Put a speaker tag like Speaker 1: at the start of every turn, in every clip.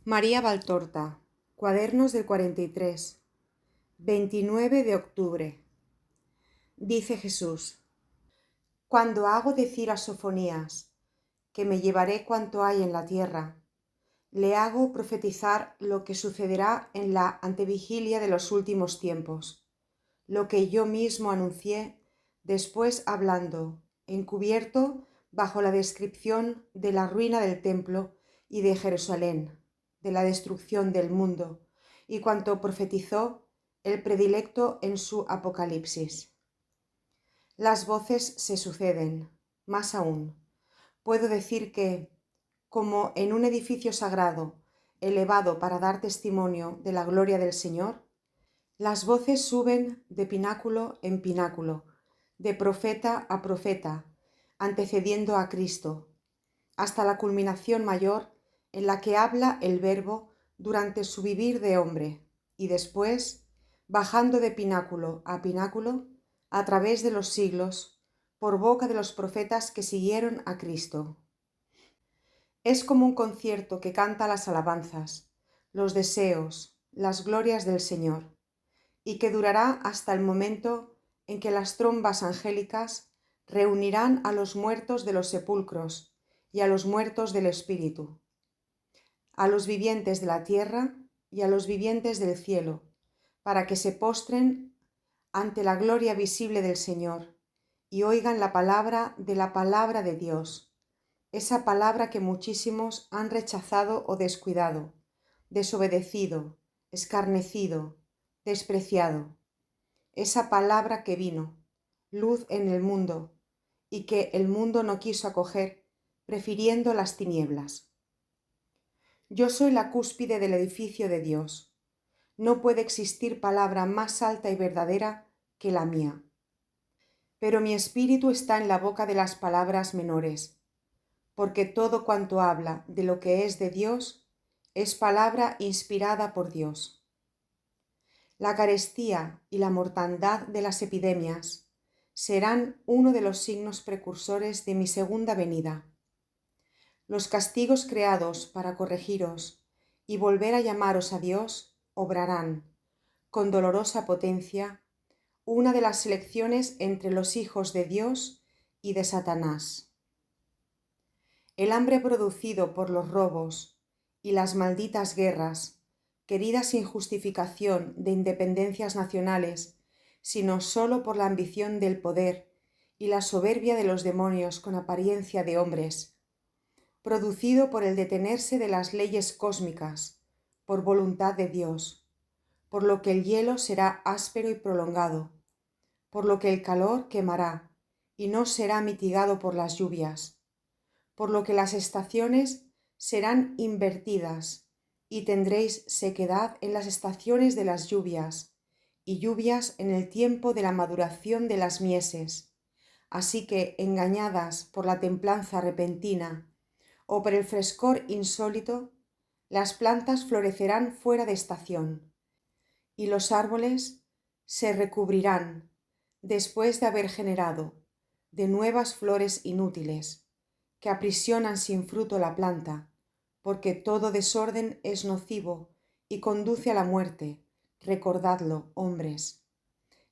Speaker 1: María Valtorta, Cuadernos del 43, 29 de octubre. Dice Jesús: Cuando hago decir a Sofonías que me llevaré cuanto hay en la tierra, le hago profetizar lo que sucederá en la antevigilia de los últimos tiempos, lo que yo mismo anuncié después hablando, encubierto bajo la descripción de la ruina del templo y de Jerusalén, de la destrucción del mundo, y cuanto profetizó el predilecto en su Apocalipsis. Las voces se suceden, más aún. Puedo decir que, como en un edificio sagrado, elevado para dar testimonio de la gloria del Señor, las voces suben de pináculo en pináculo, de profeta a profeta, antecediendo a Cristo, hasta la culminación mayor en la que habla el Verbo durante su vivir de hombre, y después, bajando de pináculo a pináculo, a través de los siglos, por boca de los profetas que siguieron a Cristo. Es como un concierto que canta las alabanzas, los deseos, las glorias del Señor, y que durará hasta el momento en que las trombas angélicas reunirán a los muertos de los sepulcros y a los muertos del Espíritu, a los vivientes de la tierra y a los vivientes del cielo, para que se postren ante la gloria visible del Señor y oigan la palabra de Dios, esa palabra que muchísimos han rechazado o descuidado, desobedecido, escarnecido, despreciado. Esa palabra que vino, luz en el mundo, y que el mundo no quiso acoger, prefiriendo las tinieblas. Yo soy la cúspide del edificio de Dios. No puede existir palabra más alta y verdadera que la mía. Pero mi espíritu está en la boca de las palabras menores, porque todo cuanto habla de lo que es de Dios es palabra inspirada por Dios. La carestía y la mortandad de las epidemias serán uno de los signos precursores de mi segunda venida. Los castigos creados para corregiros y volver a llamaros a Dios obrarán, con dolorosa potencia, una de las selecciones entre los hijos de Dios y de Satanás. El hambre producido por los robos y las malditas guerras, queridas sin justificación de independencias nacionales, sino sólo por la ambición del poder y la soberbia de los demonios con apariencia de hombres, producido por el detenerse de las leyes cósmicas, por voluntad de Dios, por lo que el hielo será áspero y prolongado, por lo que el calor quemará y no será mitigado por las lluvias, por lo que las estaciones serán invertidas y tendréis sequedad en las estaciones de las lluvias y lluvias en el tiempo de la maduración de las mieses. Así que, engañadas por la templanza repentina o por el frescor insólito, las plantas florecerán fuera de estación y los árboles se recubrirán, después de haber generado, de nuevas flores inútiles, que aprisionan sin fruto la planta, porque todo desorden es nocivo y conduce a la muerte. Recordadlo, hombres.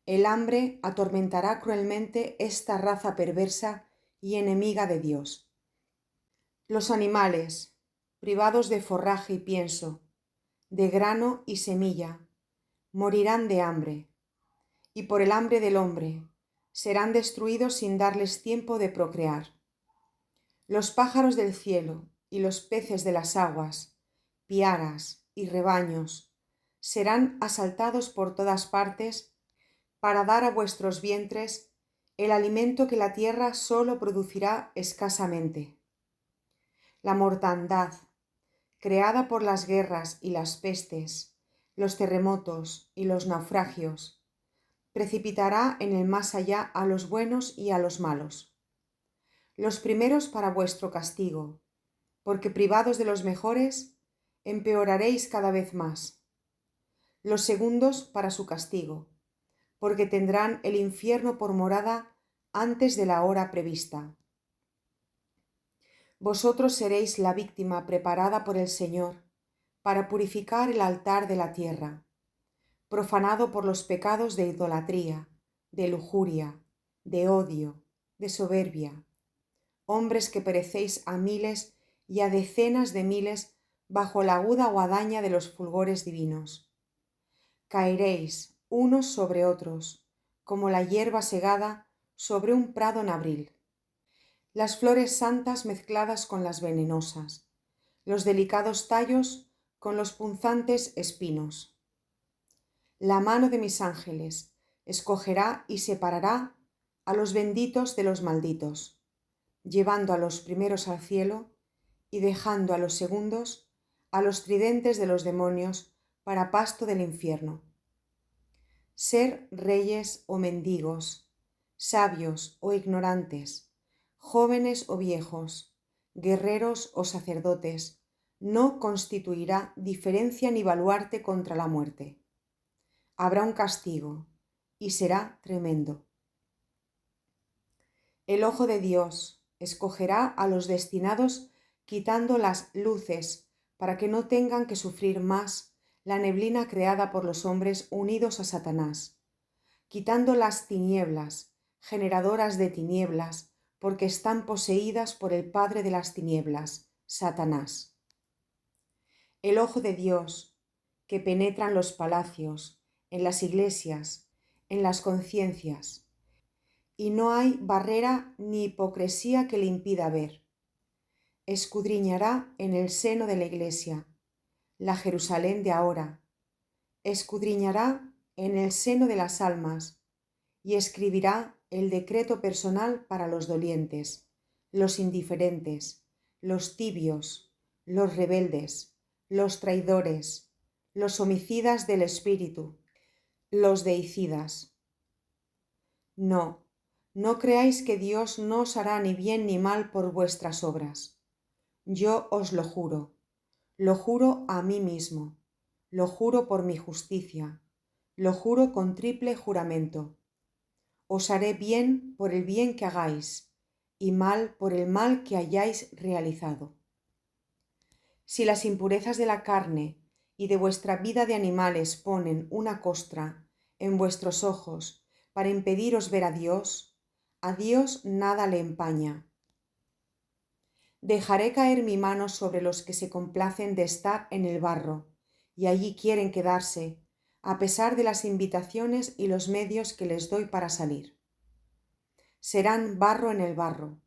Speaker 1: El hambre atormentará cruelmente esta raza perversa y enemiga de Dios. Los animales, privados de forraje y pienso, de grano y semilla, morirán de hambre, y por el hambre del hombre serán destruidos sin darles tiempo de procrear. Los pájaros del cielo y los peces de las aguas, piaras y rebaños, serán asaltados por todas partes para dar a vuestros vientres el alimento que la tierra sólo producirá escasamente. La mortandad, creada por las guerras y las pestes, los terremotos y los naufragios, precipitará en el más allá a los buenos y a los malos. Los primeros para vuestro castigo, porque privados de los mejores, empeoraréis cada vez más. Los segundos para su castigo, porque tendrán el infierno por morada antes de la hora prevista. Vosotros seréis la víctima preparada por el Señor para purificar el altar de la tierra, profanado por los pecados de idolatría, de lujuria, de odio, de soberbia, hombres que perecéis a miles y a decenas de miles bajo la aguda guadaña de los fulgores divinos. Caeréis unos sobre otros, como la hierba segada sobre un prado en abril. Las flores santas mezcladas con las venenosas, los delicados tallos con los punzantes espinos. La mano de mis ángeles escogerá y separará a los benditos de los malditos, llevando a los primeros al cielo y dejando a los segundos, a los tridentes de los demonios, para pasto del infierno. Ser reyes o mendigos, sabios o ignorantes, jóvenes o viejos, guerreros o sacerdotes, no constituirá diferencia ni baluarte contra la muerte. Habrá un castigo, y será tremendo. El ojo de Dios escogerá a los destinados quitando las luces para que no tengan que sufrir más la neblina creada por los hombres unidos a Satanás, quitando las tinieblas, generadoras de tinieblas, porque están poseídas por el padre de las tinieblas, Satanás. El ojo de Dios, que penetra en los palacios, en las iglesias, en las conciencias, y no hay barrera ni hipocresía que le impida ver. Escudriñará en el seno de la iglesia, la Jerusalén de ahora, escudriñará en el seno de las almas, y escribirá el decreto personal para los dolientes, los indiferentes, los tibios, los rebeldes, los traidores, los homicidas del espíritu, los deicidas. No, no creáis que Dios no os hará ni bien ni mal por vuestras obras. Yo os lo juro a mí mismo, lo juro por mi justicia, lo juro con triple juramento. Os haré bien por el bien que hagáis, y mal por el mal que hayáis realizado. Si las impurezas de la carne y de vuestra vida de animales ponen una costra en vuestros ojos para impediros ver a Dios nada le empaña. Dejaré caer mi mano sobre los que se complacen de estar en el barro, y allí quieren quedarse, a pesar de las invitaciones y los medios que les doy para salir. Serán barro en el barro,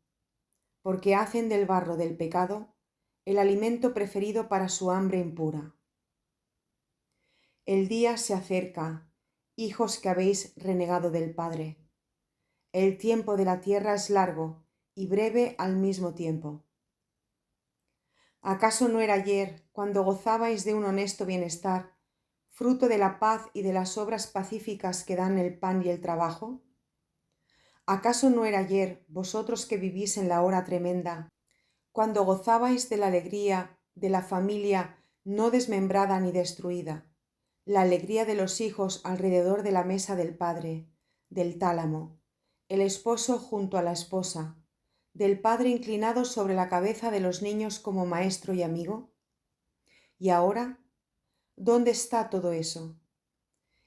Speaker 1: porque hacen del barro del pecado el alimento preferido para su hambre impura. El día se acerca, hijos que habéis renegado del Padre. El tiempo de la tierra es largo y breve al mismo tiempo. ¿Acaso no era ayer, cuando gozabais de un honesto bienestar, fruto de la paz y de las obras pacíficas que dan el pan y el trabajo? ¿Acaso no era ayer, vosotros que vivís en la hora tremenda, cuando gozabais de la alegría de la familia no desmembrada ni destruida, la alegría de los hijos alrededor de la mesa del padre, del tálamo, el esposo junto a la esposa, del padre inclinado sobre la cabeza de los niños como maestro y amigo? ¿Y ahora? ¿Dónde está todo eso?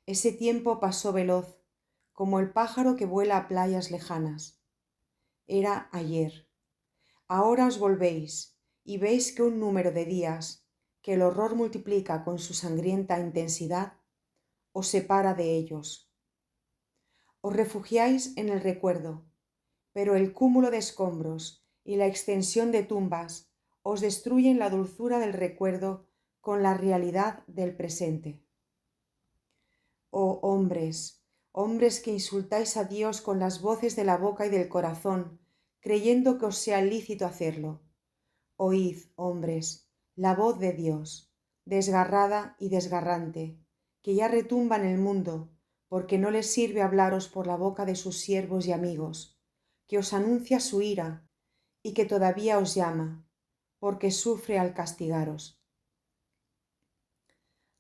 Speaker 1: Ese tiempo pasó veloz, como el pájaro que vuela a playas lejanas. Era ayer. Ahora os volvéis y veis que un número de días, que el horror multiplica con su sangrienta intensidad, os separa de ellos. Os refugiáis en el recuerdo, pero el cúmulo de escombros y la extensión de tumbas os destruyen la dulzura del recuerdo con la realidad del presente. Oh hombres, hombres que insultáis a Dios con las voces de la boca y del corazón, creyendo que os sea lícito hacerlo. Oíd, hombres, la voz de Dios, desgarrada y desgarrante, que ya retumba en el mundo, porque no les sirve hablaros por la boca de sus siervos y amigos, que os anuncia su ira y que todavía os llama, porque sufre al castigaros.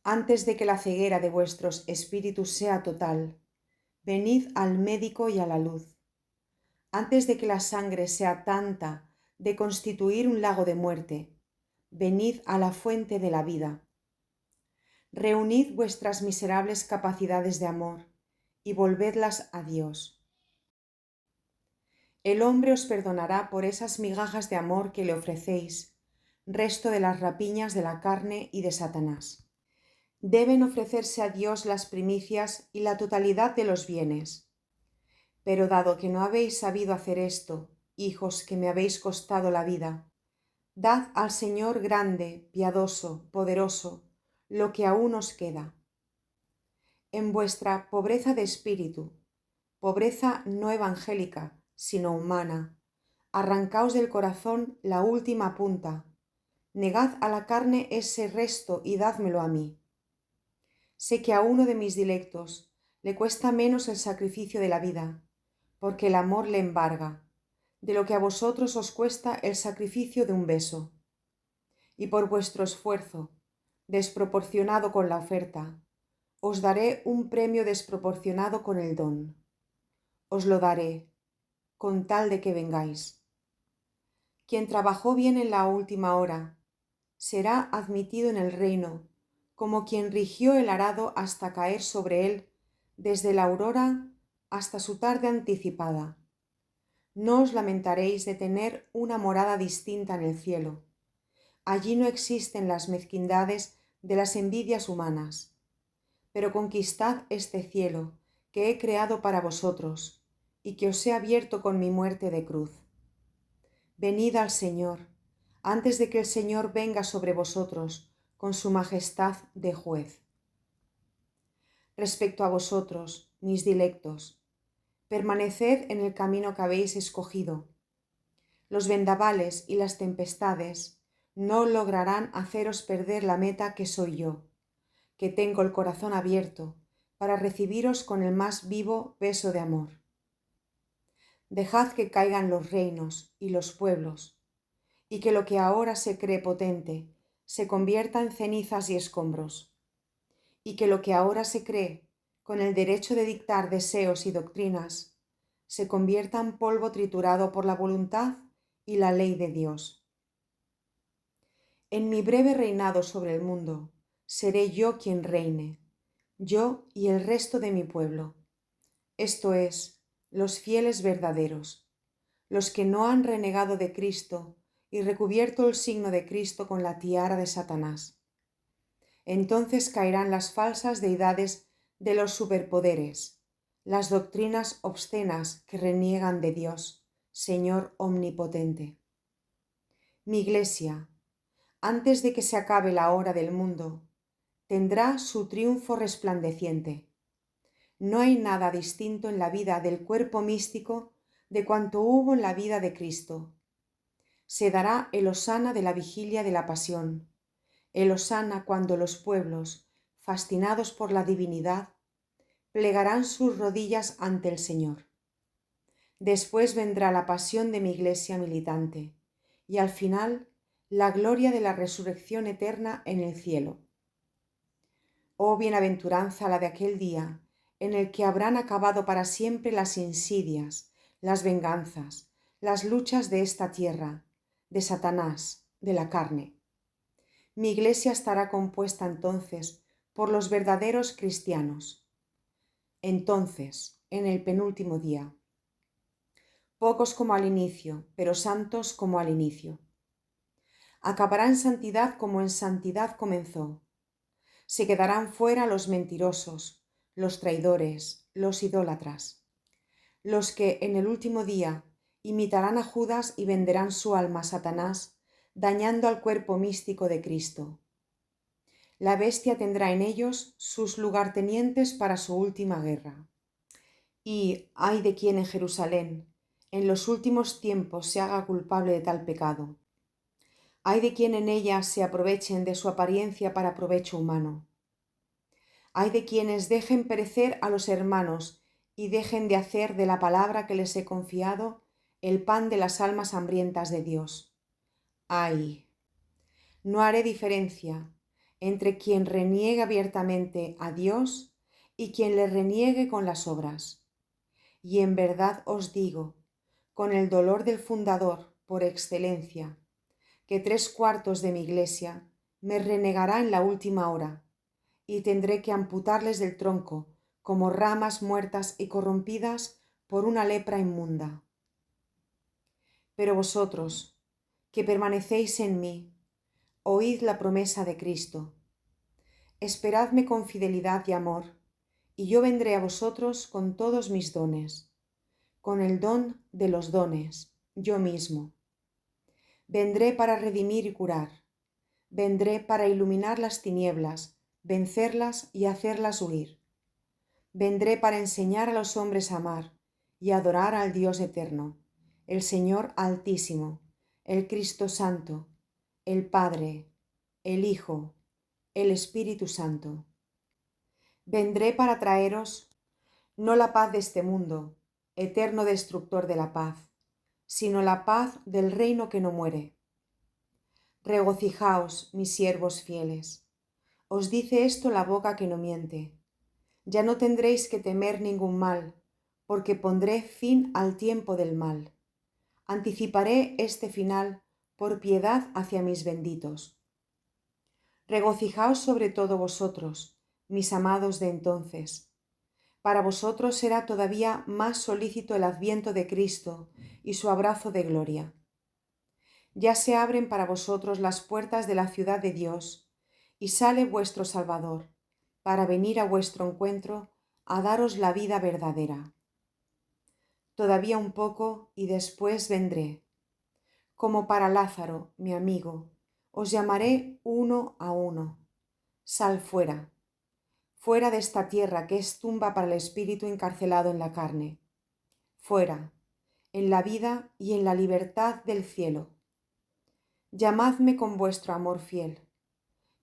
Speaker 1: Antes de que la ceguera de vuestros espíritus sea total, venid al médico y a la luz. Antes de que la sangre sea tanta de constituir un lago de muerte, venid a la fuente de la vida. reunid vuestras miserables capacidades de amor y volvedlas a Dios. El hombre os perdonará por esas migajas de amor que le ofrecéis, resto de las rapiñas de la carne y de Satanás. Deben ofrecerse a Dios las primicias y la totalidad de los bienes. Pero dado que no habéis sabido hacer esto, hijos que me habéis costado la vida, dad al Señor grande, piadoso, poderoso, lo que aún os queda. En vuestra pobreza de espíritu, pobreza no evangélica, sino humana, arrancaos del corazón la última punta, negad a la carne ese resto y dádmelo a mí. Sé que a uno de mis dilectos le cuesta menos el sacrificio de la vida, porque el amor le embarga, de lo que a vosotros os cuesta el sacrificio de un beso. Y por vuestro esfuerzo, desproporcionado con la oferta, os daré un premio desproporcionado con el don. Os lo daré, con tal de que vengáis. Quien trabajó bien en la última hora, será admitido en el reino, como quien rigió el arado hasta caer sobre él, desde la aurora hasta su tarde anticipada. No os lamentaréis de tener una morada distinta en el cielo. Allí no existen las mezquindades de las envidias humanas. Pero conquistad este cielo que he creado para vosotros y que os he abierto con mi muerte de cruz. Venid al Señor, antes de que el Señor venga sobre vosotros con su majestad de juez. Respecto a vosotros, mis dilectos, permaneced en el camino que habéis escogido. Los vendavales y las tempestades no lograrán haceros perder la meta que soy yo, que tengo el corazón abierto para recibiros con el más vivo beso de amor. Dejad que caigan los reinos y los pueblos, y que lo que ahora se cree potente se convierta en cenizas y escombros, y que lo que ahora se cree con el derecho de dictar deseos y doctrinas se convierta en polvo triturado por la voluntad y la ley de Dios. En mi breve reinado sobre el mundo, seré yo quien reine, yo y el resto de mi pueblo, esto es, los fieles verdaderos, los que no han renegado de Cristo y recubierto el signo de Cristo con la tiara de Satanás. Entonces caerán las falsas deidades de los superpoderes, las doctrinas obscenas que reniegan de Dios, Señor omnipotente. Mi Iglesia, antes de que se acabe la hora del mundo, tendrá su triunfo resplandeciente. No hay nada distinto en la vida del cuerpo místico de cuanto hubo en la vida de Cristo. Se dará el hosana de la vigilia de la pasión, el hosana cuando los pueblos, fascinados por la divinidad, plegarán sus rodillas ante el Señor. Después vendrá la pasión de mi Iglesia militante y al final la gloria de la resurrección eterna en el cielo. Oh bienaventuranza la de aquel día en el que habrán acabado para siempre las insidias, las venganzas, las luchas de esta tierra, de Satanás, de la carne. Mi Iglesia estará compuesta entonces por los verdaderos cristianos. Entonces, en el penúltimo día, pocos como al inicio, pero santos como al inicio. Acabará en santidad como en santidad comenzó. Se quedarán fuera los mentirosos, los traidores, los idólatras, los que en el último día imitarán a Judas y venderán su alma a Satanás, dañando al cuerpo místico de Cristo. La bestia tendrá en ellos sus lugartenientes para su última guerra. Y ay de quien en Jerusalén, en los últimos tiempos, se haga culpable de tal pecado. Ay de quien en ella se aprovechen de su apariencia para provecho humano. Ay de quienes dejen perecer a los hermanos y dejen de hacer de la palabra que les he confiado el pan de las almas hambrientas de Dios. Ay, no haré diferencia entre quien reniegue abiertamente a Dios y quien le reniegue con las obras. Y en verdad os digo, con el dolor del fundador por excelencia, que 3/4 de mi Iglesia me renegará en la última hora, y tendré que amputarles del tronco, como ramas muertas y corrompidas por una lepra inmunda. Pero vosotros, que permanecéis en mí, oíd la promesa de Cristo. Esperadme con fidelidad y amor, y yo vendré a vosotros con todos mis dones, con el don de los dones, yo mismo. Vendré para redimir y curar, vendré para iluminar las tinieblas, vencerlas y hacerlas huir. Vendré para enseñar a los hombres a amar y adorar al Dios eterno, el Señor Altísimo, el Cristo Santo, el Padre, el Hijo, el Espíritu Santo. Vendré para traeros no la paz de este mundo, eterno destructor de la paz, sino la paz del reino que no muere. Regocijaos, mis siervos fieles. Os dice esto la boca que no miente. Ya no tendréis que temer ningún mal, porque pondré fin al tiempo del mal. Anticiparé este final por piedad hacia mis benditos. Regocijaos sobre todo vosotros, mis amados de entonces. Para vosotros será todavía más solícito el adviento de Cristo y su abrazo de gloria. Ya se abren para vosotros las puertas de la ciudad de Dios, y sale vuestro Salvador, para venir a vuestro encuentro a daros la vida verdadera. Todavía un poco y después vendré. Como para Lázaro, mi amigo, os llamaré uno a uno. Sal fuera, fuera de esta tierra que es tumba para el espíritu encarcelado en la carne. Fuera, en la vida y en la libertad del cielo. Llamadme con vuestro amor fiel,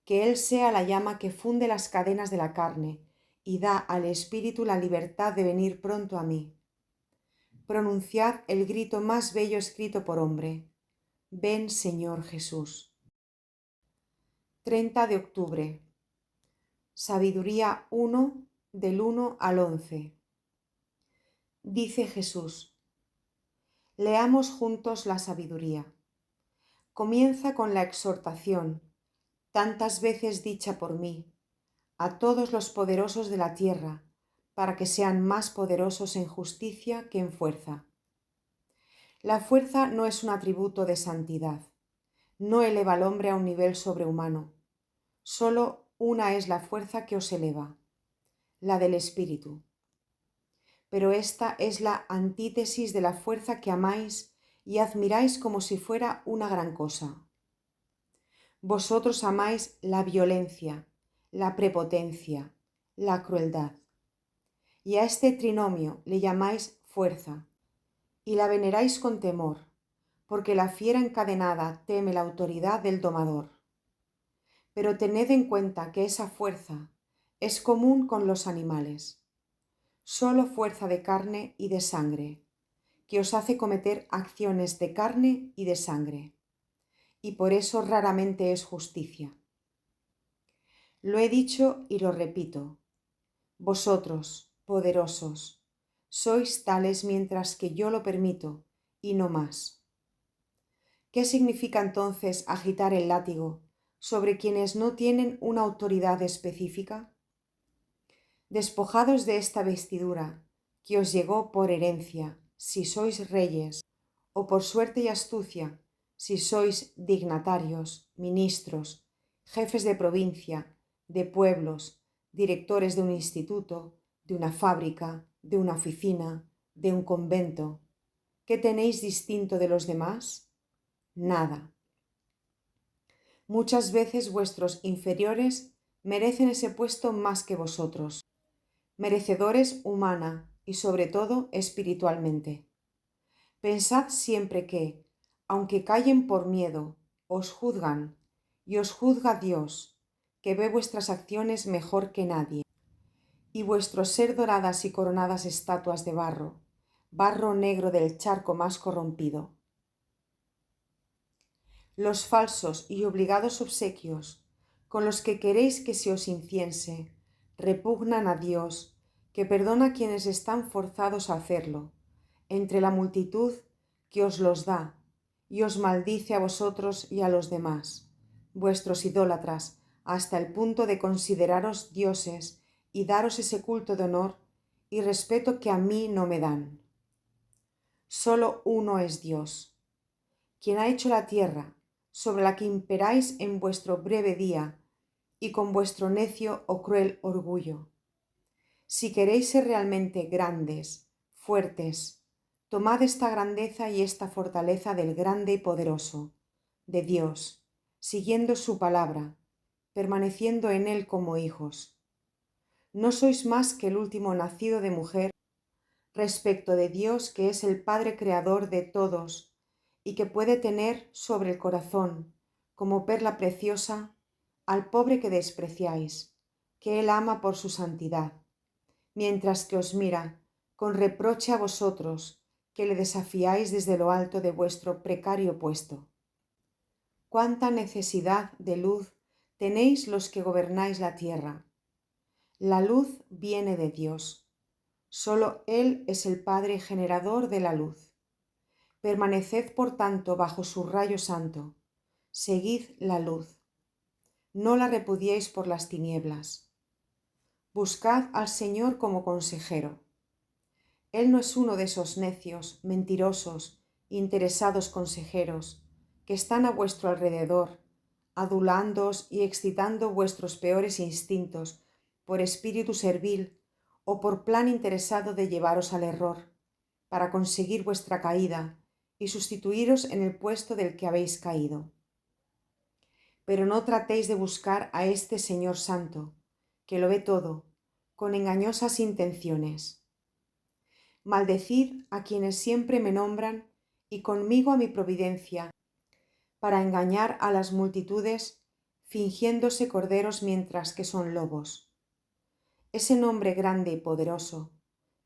Speaker 1: que Él sea la llama que funde las cadenas de la carne y da al espíritu la libertad de venir pronto a mí. Pronunciad el grito más bello escrito por hombre. Ven, Señor Jesús. 30 de octubre. Sabiduría 1, del 1 al 11. Dice Jesús: leamos juntos la sabiduría. Comienza con la exhortación, tantas veces dicha por mí, a todos los poderosos de la tierra, para que sean más poderosos en justicia que en fuerza. La fuerza no es un atributo de santidad, no eleva al hombre a un nivel sobrehumano. Solo una es la fuerza que os eleva, la del Espíritu. Pero esta es la antítesis de la fuerza que amáis y admiráis como si fuera una gran cosa. Vosotros amáis la violencia, la prepotencia, la crueldad. Y a este trinomio le llamáis fuerza, y la veneráis con temor, porque la fiera encadenada teme la autoridad del domador. Pero tened en cuenta que esa fuerza es común con los animales, solo fuerza de carne y de sangre, que os hace cometer acciones de carne y de sangre, y por eso raramente es justicia. Lo he dicho y lo repito: vosotros, poderosos, sois tales mientras que yo lo permito, y no más. ¿Qué significa entonces agitar el látigo sobre quienes no tienen una autoridad específica? Despojados de esta vestidura que os llegó por herencia, si sois reyes, o por suerte y astucia, si sois dignatarios, ministros, jefes de provincia, de pueblos, directores de un instituto, de una fábrica, de una oficina, de un convento. ¿Qué tenéis distinto de los demás? Nada. Muchas veces vuestros inferiores merecen ese puesto más que vosotros, merecedores humana y sobre todo espiritualmente. Pensad siempre que, aunque callen por miedo, os juzgan, y os juzga Dios, que ve vuestras acciones mejor que nadie, y vuestro ser doradas y coronadas estatuas de barro, barro negro del charco más corrompido. Los falsos y obligados obsequios con los que queréis que se os inciense repugnan a Dios, que perdona a quienes están forzados a hacerlo, entre la multitud que os los da, y os maldice a vosotros y a los demás, vuestros idólatras, hasta el punto de consideraros dioses y daros ese culto de honor y respeto que a mí no me dan. Solo uno es Dios, quien ha hecho la tierra, sobre la que imperáis en vuestro breve día y con vuestro necio o cruel orgullo. Si queréis ser realmente grandes, fuertes, tomad esta grandeza y esta fortaleza del grande y poderoso, de Dios, siguiendo su palabra, permaneciendo en él como hijos. No sois más que el último nacido de mujer respecto de Dios, que es el Padre Creador de todos y que puede tener sobre el corazón, como perla preciosa, al pobre que despreciáis, que él ama por su santidad, mientras que os mira con reproche a vosotros, que le desafiáis desde lo alto de vuestro precario puesto. Cuánta necesidad de luz tenéis los que gobernáis la tierra. La luz viene de Dios. Solo Él es el Padre generador de la luz. Permaneced, por tanto, bajo su rayo santo. Seguid la luz. No la repudiéis por las tinieblas. Buscad al Señor como consejero. Él no es uno de esos necios, mentirosos, interesados consejeros, que están a vuestro alrededor, adulándoos y excitando vuestros peores instintos por espíritu servil o por plan interesado de llevaros al error, para conseguir vuestra caída y sustituiros en el puesto del que habéis caído. Pero no tratéis de buscar a este Señor Santo, que lo ve todo, con engañosas intenciones. Maldecid a quienes siempre me nombran y conmigo a mi providencia, para engañar a las multitudes, fingiéndose corderos mientras que son lobos. Ese nombre grande y poderoso,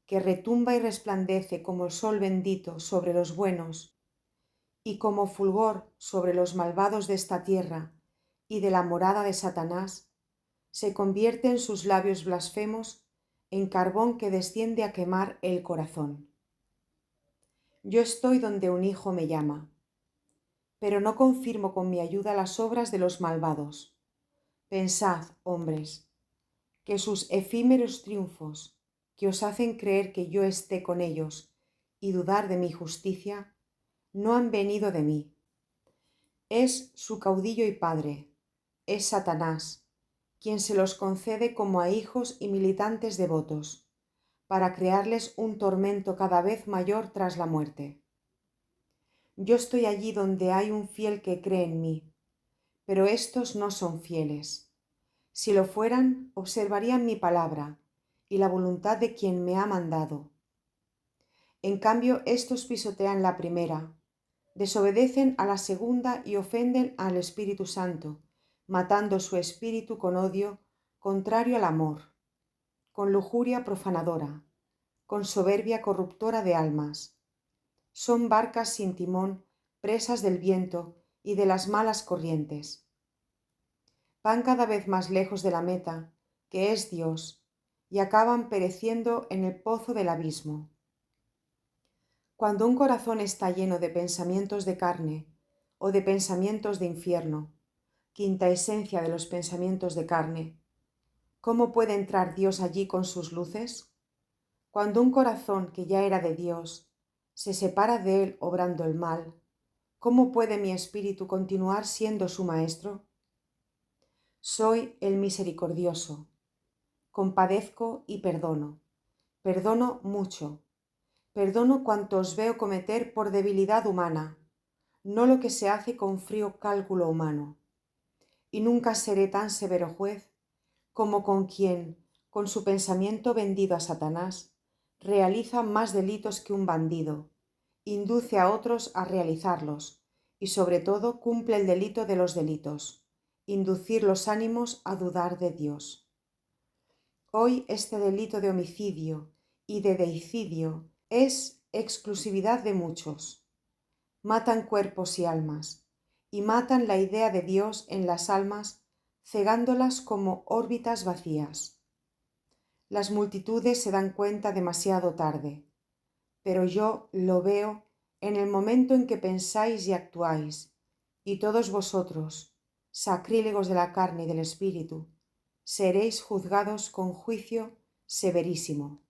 Speaker 1: que retumba y resplandece como el sol bendito sobre los buenos y como fulgor sobre los malvados de esta tierra y de la morada de Satanás, se convierte en sus labios blasfemos en carbón que desciende a quemar el corazón. Yo estoy donde un hijo me llama, pero no confirmo con mi ayuda las obras de los malvados. Pensad, hombres, que sus efímeros triunfos, que os hacen creer que yo esté con ellos y dudar de mi justicia, no han venido de mí. Es su caudillo y padre, es Satanás, quien se los concede como a hijos y militantes devotos, para crearles un tormento cada vez mayor tras la muerte. Yo estoy allí donde hay un fiel que cree en mí, pero estos no son fieles. Si lo fueran, observarían mi palabra y la voluntad de quien me ha mandado. En cambio, estos pisotean la primera, desobedecen a la segunda y ofenden al Espíritu Santo, matando su espíritu con odio contrario al amor, con lujuria profanadora, con soberbia corruptora de almas. Son barcas sin timón, presas del viento y de las malas corrientes. Van cada vez más lejos de la meta, que es Dios, y acaban pereciendo en el pozo del abismo. Cuando un corazón está lleno de pensamientos de carne o de pensamientos de infierno, quinta esencia de los pensamientos de carne, ¿cómo puede entrar Dios allí con sus luces? Cuando un corazón que ya era de Dios se separa de él obrando el mal, ¿cómo puede mi espíritu continuar siendo su maestro? Soy el misericordioso. Compadezco y perdono. Perdono mucho. Perdono cuanto os veo cometer por debilidad humana, no lo que se hace con frío cálculo humano. Y nunca seré tan severo juez como con quien, con su pensamiento vendido a Satanás, realiza más delitos que un bandido, induce a otros a realizarlos y sobre todo cumple el delito de los delitos, inducir los ánimos a dudar de Dios. Hoy este delito de homicidio y de deicidio es exclusividad de muchos. Matan cuerpos y almas, y matan la idea de Dios en las almas, cegándolas como órbitas vacías. Las multitudes se dan cuenta demasiado tarde, pero yo lo veo en el momento en que pensáis y actuáis, y todos vosotros, sacrílegos de la carne y del espíritu, seréis juzgados con juicio severísimo.